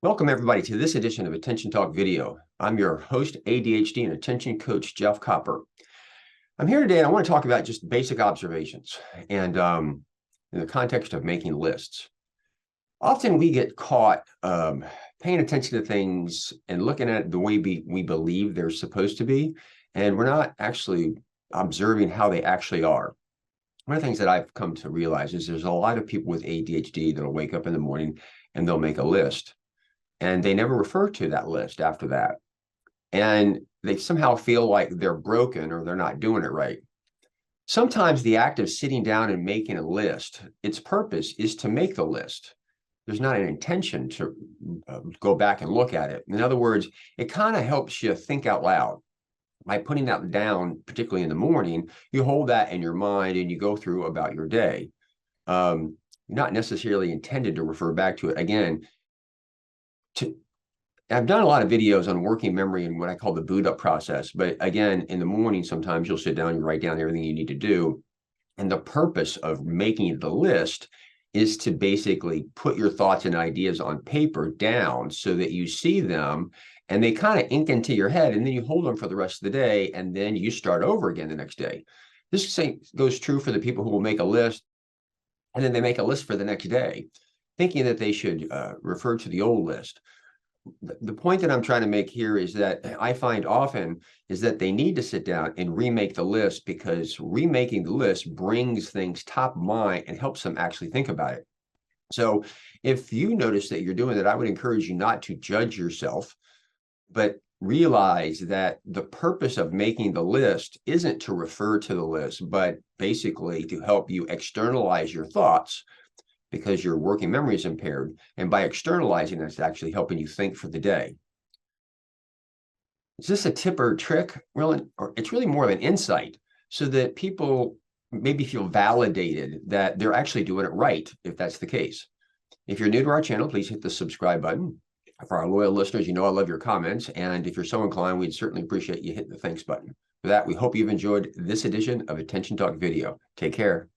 Welcome everybody to this edition of Attention Talk Video. I'm your host, ADHD and Attention Coach, 𝐓𝐇𝐈𝐒. I'm here today and I want to talk about just basic observations and in the context of making lists. Often we get caught paying attention to things and looking at it the way we believe they're supposed to be, and we're not actually observing how they actually are. One of the things that I've come to realize is there's a lot of people with ADHD that'll wake up in the morning and they'll make a list, and they never refer to that list after that. And they somehow feel like they're broken or they're not doing it right. Sometimes the act of sitting down and making a list, its purpose is to make the list. There's not an intention to go back and look at it. In other words, it kind of helps you think out loud. By putting that down, particularly in the morning, you hold that in your mind and you go through about your day. You're not necessarily intended to refer back to it. Again, I've done a lot of videos on working memory and what I call the boot up process. But again, in the morning, sometimes you'll sit down and write down everything you need to do. And the purpose of making the list is to basically put your thoughts and ideas on paper down so that you see them and they kind of ink into your head, and then you hold them for the rest of the day, and then you start over again the next day. This same goes true for the people who will make a list, and then they make a list for the next day, thinking that they should refer to the old list. The point that I'm trying to make here is that I find often is that they need to sit down and remake the list, because remaking the list brings things top of mind and helps them actually think about it. So if you notice that you're doing that, I would encourage you not to judge yourself, but realize that the purpose of making the list isn't to refer to the list, but basically to help you externalize your thoughts, because your working memory is impaired. And by externalizing, it's actually helping you think for the day. Is this a tip or a trick? Really, or it's really more of an insight so that people maybe feel validated that they're actually doing it right, if that's the case. If you're new to our channel, please hit the subscribe button. For our loyal listeners, you know I love your comments. And if you're so inclined, we'd certainly appreciate you hitting the thanks button. For that, we hope you've enjoyed this edition of Attention Talk Video. Take care.